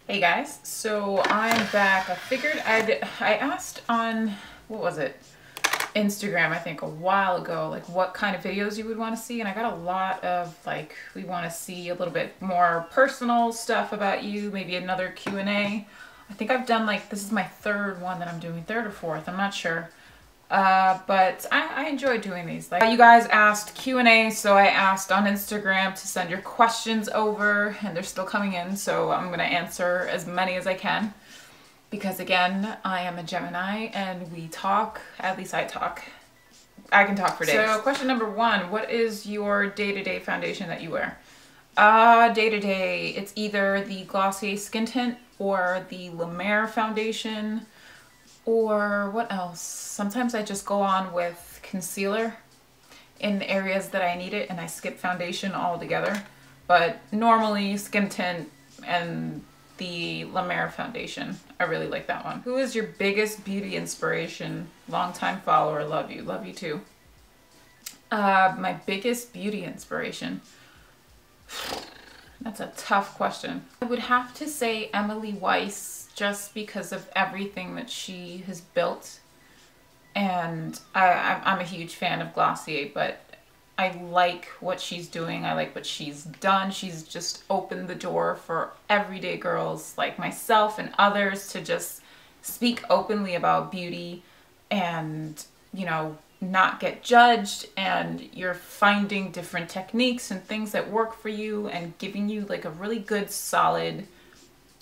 Hey guys, so I'm back. I figured I asked on, what was it? Instagram, I think a while ago, like what kind of videos you would want to see, and I got a lot of like, we want to see a little bit more personal stuff about you, maybe another Q&A. I think I've done like, this is my third one that I'm doing, third or fourth, I'm not sure. But I enjoy doing these. Like, you guys asked Q&A, so I asked on Instagram to send your questions over, and they're still coming in, so I'm gonna answer as many as I can. Because again, I am a Gemini, and we talk, at least I talk. I can talk for days. So question number one, what is your day-to-day foundation that you wear? Day-to-day, it's either the Glossier Skin Tint or the La Mer foundation. Or what else? Sometimes I just go on with concealer in areas that I need it and I skip foundation altogether. But normally skin tint and the La Mer foundation. I really like that one. Who is your biggest beauty inspiration? Longtime follower, love you. Love you too. My biggest beauty inspiration. That's a tough question. I would have to say Emily Weiss, just because of everything that she has built. And I'm a huge fan of Glossier, but I like what she's doing. I like what she's done. She's just opened the door for everyday girls like myself and others to just speak openly about beauty and, you know, not get judged, and you're finding different techniques and things that work for you and giving you like a really good solid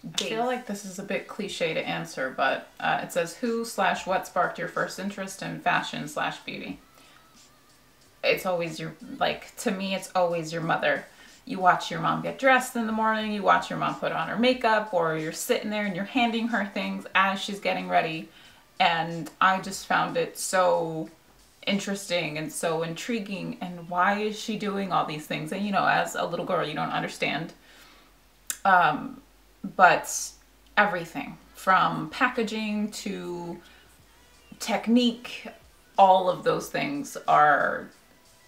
base. I feel like this is a bit cliche to answer, but it says who/what sparked your first interest in fashion/beauty? It's always your, like, to me it's always your mother. You watch your mom get dressed in the morning, you watch your mom put on her makeup, or you're sitting there and you're handing her things as she's getting ready, and I just found it so interesting and so intriguing, and why is she doing all these things? And you know, as a little girl you don't understand. But everything from packaging to technique, all of those things are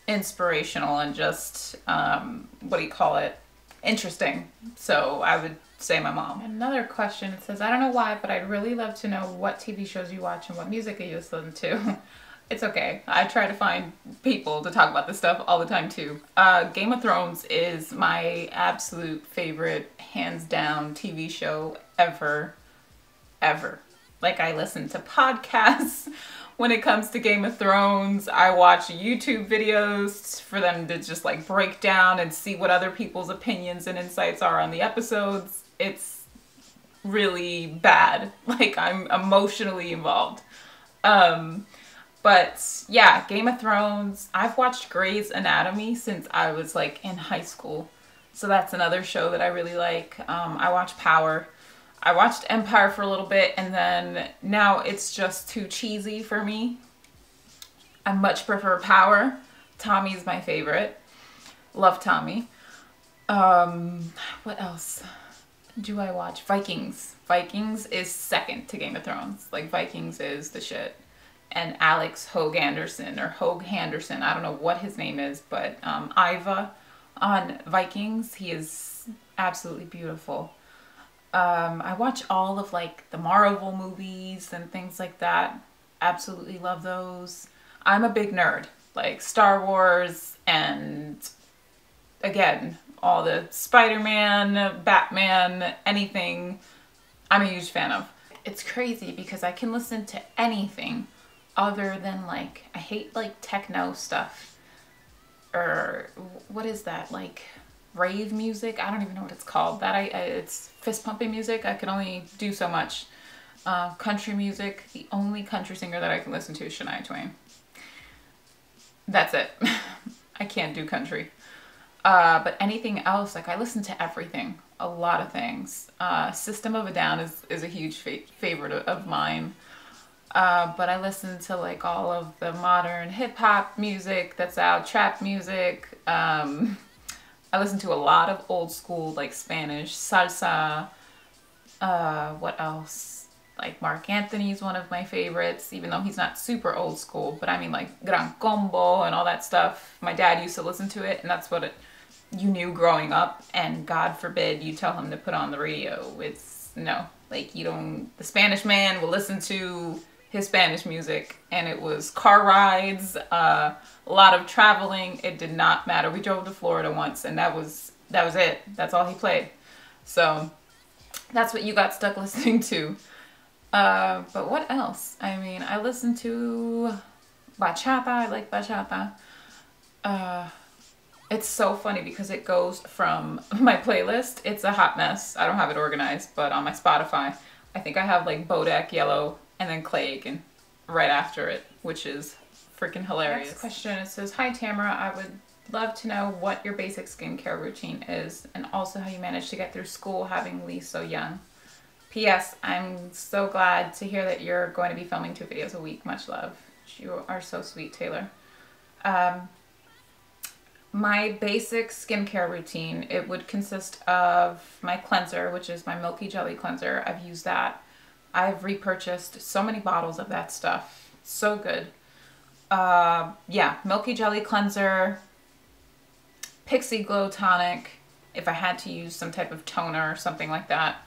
inspirational and just, what do you call it? Interesting. So I would say my mom. Another question, it says, I don't know why, but I'd really love to know what TV shows you watch and what music you listen to. It's okay. I try to find people to talk about this stuff all the time too. Game of Thrones is my absolute favorite, hands down, TV show ever. Like, I listen to podcasts when it comes to Game of Thrones. I watch YouTube videos for them to just like break down and see what other people's opinions and insights are on the episodes. It's really bad. Like, I'm emotionally involved. But yeah, Game of Thrones. I've watched Grey's Anatomy since I was like in high school. So that's another show that I really like. I watch Power. I watched Empire for a little bit, and then now it's just too cheesy for me. I much prefer Power. Tommy's my favorite. Love Tommy. What else do I watch? Vikings. Vikings is second to Game of Thrones. Like, Vikings is the shit. And Alex Hogue Anderson, or Hogue Henderson, I don't know what his name is, but Iva on Vikings, he is absolutely beautiful. I watch all of like the Marvel movies and things like that. Absolutely love those. I'm a big nerd, like Star Wars, and again, all the Spider-Man, Batman, anything I'm a huge fan of. It's crazy because I can listen to anything other than like, I hate like techno stuff, or what is that, like rave music? I don't even know what it's called. It's fist pumping music. I can only do so much. Country music, the only country singer that I can listen to is Shania Twain. That's it. I can't do country. But anything else, like I listen to everything, a lot of things. System of a Down is a huge favorite of mine. But I listen to like all of the modern hip hop music that's out, trap music. I listen to a lot of old school, like Spanish, salsa. What else? Like Mark Anthony's one of my favorites, even though he's not super old school, but I mean like Gran Combo and all that stuff. My dad used to listen to it, and that's what you knew growing up, and God forbid you tell him to put on the radio. It's no, like you don't, the Spanish man will listen to his Spanish music, and it was car rides, a lot of traveling. It did not matter. We drove to Florida once, and that was it. That's all he played. So that's what you got stuck listening to. But what else? I mean, I listen to bachata. I like bachata. It's so funny because it goes from my playlist. It's a hot mess. I don't have it organized, but on my Spotify, I think I have like Bodak Yellow and then Clay Aiken right after it, which is freaking hilarious. Next question, it says, hi Tamara, I would love to know what your basic skincare routine is and also how you managed to get through school having Lee so young. P.S. I'm so glad to hear that you're going to be filming 2 videos a week. Much love. You are so sweet, Taylor. My basic skincare routine, it would consist of my cleanser, which is my Milky Jelly cleanser. I've used that. I've repurchased so many bottles of that stuff. So good. Yeah, Milky Jelly cleanser, Pixie Glow tonic, if I had to use some type of toner or something like that.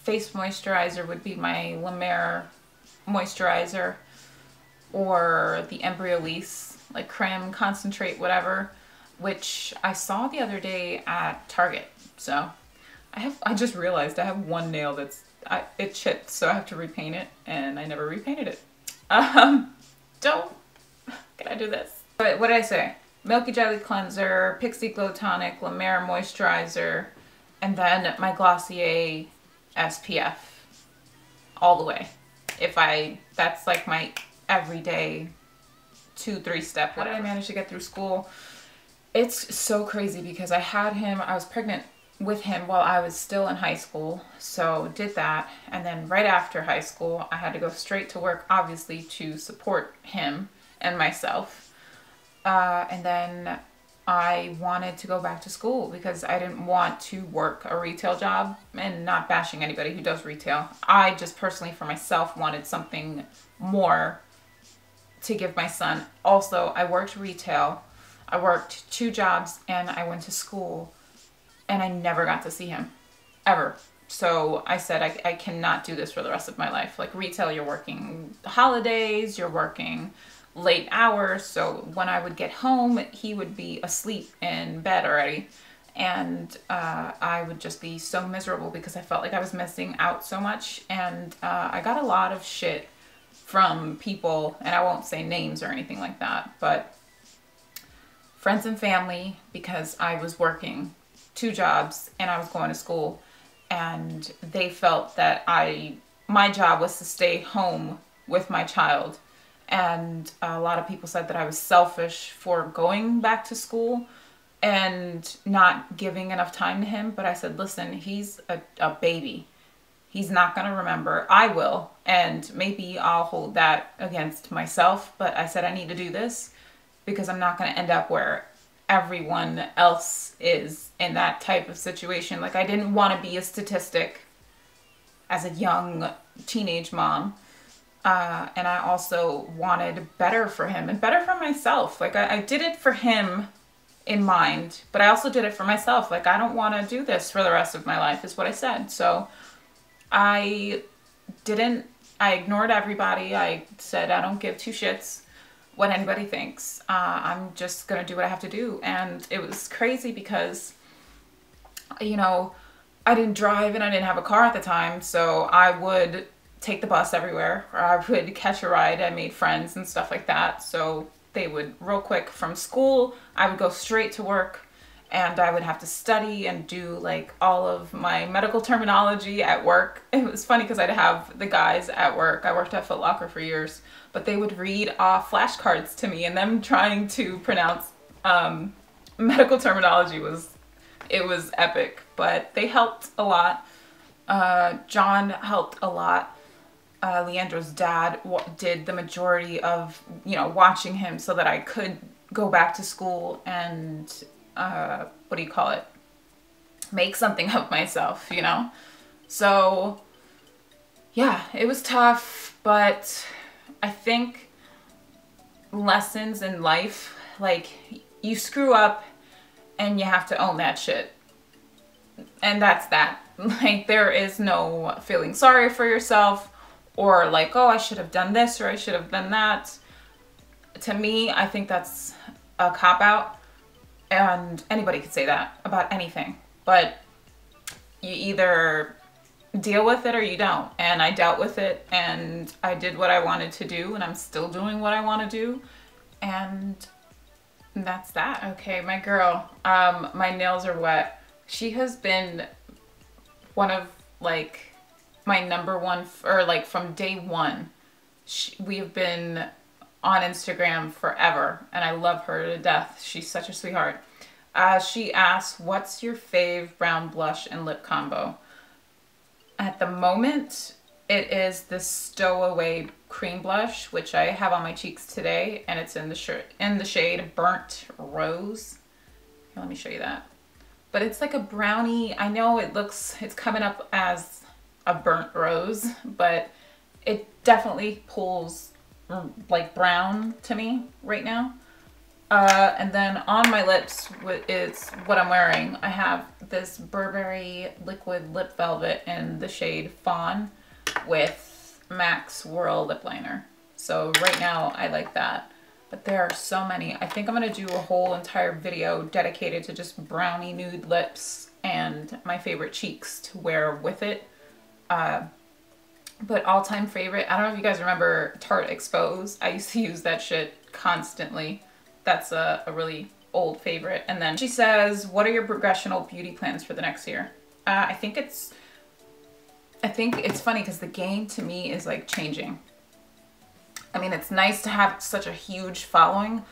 Face moisturizer would be my La Mer moisturizer, or the Embryolisse, like creme, concentrate, whatever, which I saw the other day at Target. So I just realized I have one nail that's, it chipped, so I have to repaint it, and I never repainted it. Can I do this? But what did I say? Milky Jelly cleanser, Pixie Glow tonic, La Mer moisturizer, and then my Glossier SPF all the way. That's like my everyday 2-3 step. Whatever. How did I manage to get through school? It's so crazy because I was pregnant with him while I was still in high school, so did that, and then right after high school I had to go straight to work, obviously, to support him and myself, and then I wanted to go back to school because I didn't want to work a retail job, and not bashing anybody who does retail. I just personally for myself wanted something more to give my son. Also, I worked retail, I worked 2 jobs, and I went to school, and I never got to see him, ever. So I said, I cannot do this for the rest of my life. Like retail, you're working holidays, you're working late hours, so when I would get home, he would be asleep in bed already, and I would just be so miserable because I felt like I was missing out so much, and I got a lot of shit from people, and I won't say names or anything like that, but friends and family, because I was working 2 jobs and I was going to school, and they felt that my job was to stay home with my child. And a lot of people said that I was selfish for going back to school and not giving enough time to him. But I said, listen, he's a baby. He's not going to remember. I will. And maybe I'll hold that against myself. But I said, I need to do this because I'm not going to end up where everyone else is in that type of situation. Like, I didn't want to be a statistic as a young teenage mom. And I also wanted better for him and better for myself. Like, I did it for him in mind, but I also did it for myself. Like, I don't want to do this for the rest of my life, is what I said. So I ignored everybody. I said, I don't give 2 shits what anybody thinks. I'm just going to do what I have to do. And it was crazy because, you know, I didn't drive and I didn't have a car at the time. So I would take the bus everywhere, or I would catch a ride. I made friends and stuff like that. So they would, real quick from school, I would go straight to work, and I would have to study and do like all of my medical terminology at work. It was funny because I'd have the guys at work, I worked at Foot Locker for years, but they would read off flashcards to me, and them trying to pronounce medical terminology was epic. But they helped a lot. John helped a lot. Leandro's dad did the majority of, you know, watching him so that I could go back to school and, what do you call it? Make something of myself, you know? So, yeah, it was tough, but I think lessons in life, like, you screw up and you have to own that shit. And that's that. Like, there is no feeling sorry for yourself or like, oh, I should have done this or I should have done that. To me, I think that's a cop-out, and anybody could say that about anything. But you either deal with it or you don't. And I dealt with it, and I did what I wanted to do, and I'm still doing what I want to do. And that's that. Okay, my girl, my nails are wet. She has been one of like my number one, or like from day one. We have been on Instagram forever, and I love her to death. She's such a sweetheart. She asked, what's your fave brown blush and lip combo? At the moment, it is the Stowaway cream blush, which I have on my cheeks today, and it's in the shade Burnt Rose. Here, let me show you that. But it's like a brownie. I know it's coming up as a burnt rose, but it definitely pulls like brown to me right now. And then on my lips, it's what I'm wearing. I have this Burberry liquid lip velvet in the shade Fawn with MAC's Whirl lip liner. So right now I like that. But there are so many. I think I'm going to do a whole entire video dedicated to just brownie nude lips and my favorite cheeks to wear with it. But all-time favorite, I don't know if you guys remember Tarte Expose. I used to use that shit constantly. That's a really old favorite. And then she says, what are your progressional beauty plans for the next year? I think it's funny because the game to me is like changing. I mean, it's nice to have such a huge following,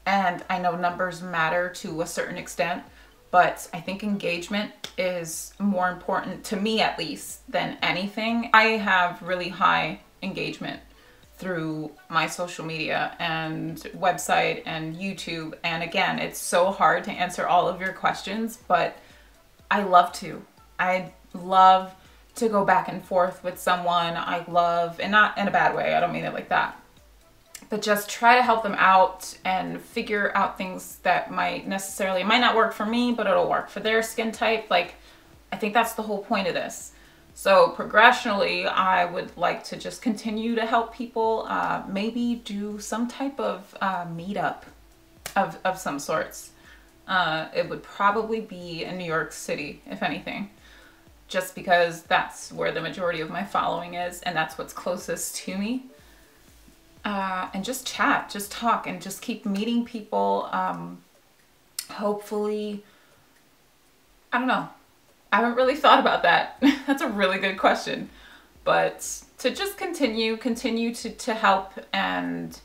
and I know numbers matter to a certain extent, but I think engagement is more important, to me at least, than anything. I have really high engagement through my social media and website and YouTube, and again, it's so hard to answer all of your questions, but I love to. I love to go back and forth with someone. I love, and not in a bad way, I don't mean it like that, but just try to help them out and figure out things that might not work for me, but it'll work for their skin type. Like, I think that's the whole point of this. So progressionally, I would like to just continue to help people, maybe do some type of meetup of some sorts. It would probably be in New York City, if anything, just because that's where the majority of my following is, and that's what's closest to me. And just chat, just talk, and just keep meeting people. Hopefully, I don't know. I haven't really thought about that. That's a really good question. But to just continue to help and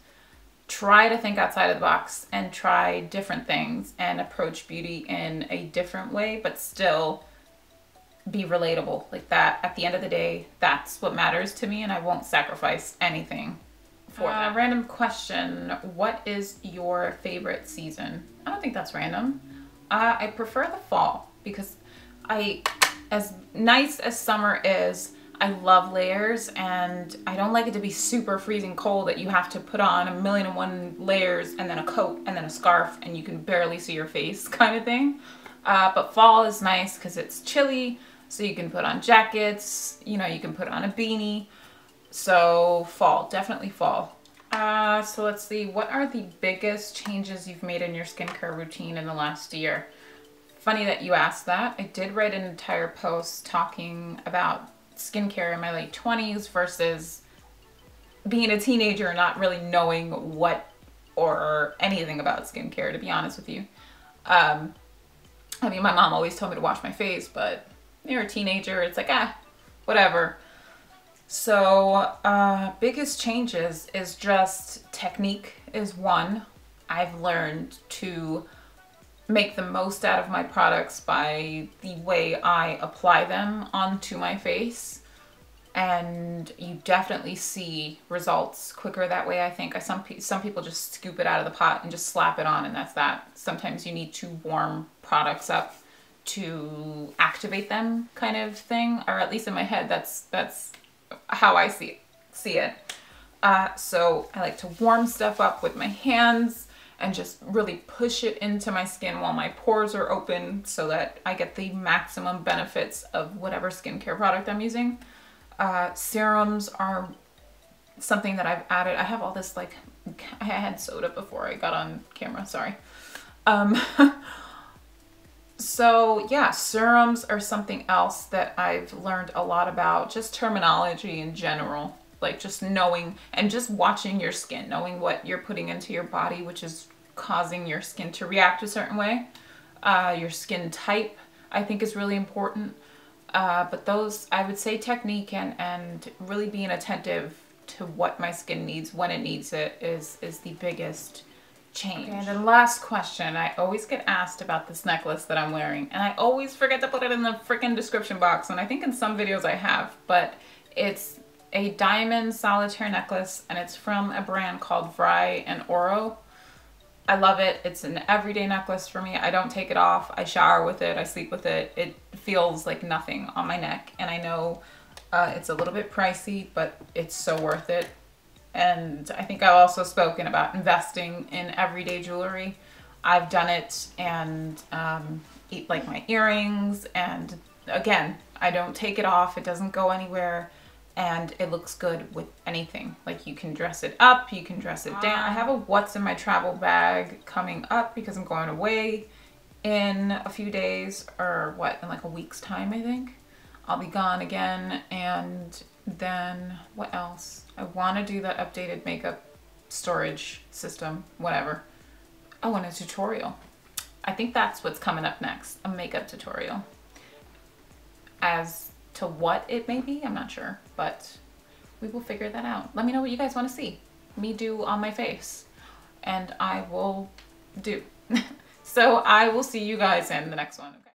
try to think outside of the box and try different things and approach beauty in a different way, but still be relatable like that. At the end of the day, that's what matters to me, and I won't sacrifice anything for that. Random question. What is your favorite season? I don't think that's random. I prefer the fall because as nice as summer is, I love layers, and I don't like it to be super freezing cold that you have to put on 1,000,001 layers and then a coat and then a scarf and you can barely see your face kind of thing. But fall is nice because it's chilly, so you can put on jackets, you know, you can put on a beanie. So fall, definitely fall. So let's see, what are the biggest changes you've made in your skincare routine in the last year? Funny that you asked that. I did write an entire post talking about skincare in my late 20s versus being a teenager, not really knowing what or anything about skincare, to be honest with you. I mean, my mom always told me to wash my face, but you're a teenager, it's like, whatever. So biggest changes is just technique is one. I've learned to make the most out of my products by the way I apply them onto my face, and you definitely see results quicker that way. I think some people just scoop it out of the pot and just slap it on, and that's that. Sometimes you need to warm products up to activate them, kind of thing, or at least in my head that's how I see it. So I like to warm stuff up with my hands, and just really push it into my skin while my pores are open so that I get the maximum benefits of whatever skincare product I'm using. Serums are something that I've added. I have all this, like, I had soda before I got on camera, sorry. So yeah, serums are something else that I've learned a lot about, just terminology in general, like just knowing and just watching your skin, knowing what you're putting into your body, which is causing your skin to react a certain way. Your skin type, I think, is really important. But those, I would say, technique and really being attentive to what my skin needs when it needs it is the biggest change. Okay, and the last question, I always get asked about this necklace that I'm wearing, and I always forget to put it in the freaking description box, and I think in some videos I have, but it's a diamond solitaire necklace, and it's from a brand called Fry and Oro. I love it. It's an everyday necklace for me. I don't take it off. I shower with it. I sleep with it. It feels like nothing on my neck, and I know it's a little bit pricey, but it's so worth it. And I think I've also spoken about investing in everyday jewelry. I've done it, and eat like my earrings, and again, I don't take it off. It doesn't go anywhere, and it looks good with anything. Like, you can dress it up, you can dress it down. I have a what's in my travel bag coming up because I'm going away in a few days, or what, in like a week's time, I think. I'll be gone again, and then what else? I want to do that updated makeup storage system, whatever. Oh, and a tutorial. I think that's what's coming up next, a makeup tutorial. As to what it may be, I'm not sure, but we will figure that out. Let me know what you guys want to see me do on my face, and I will do. So I will see you guys in the next one.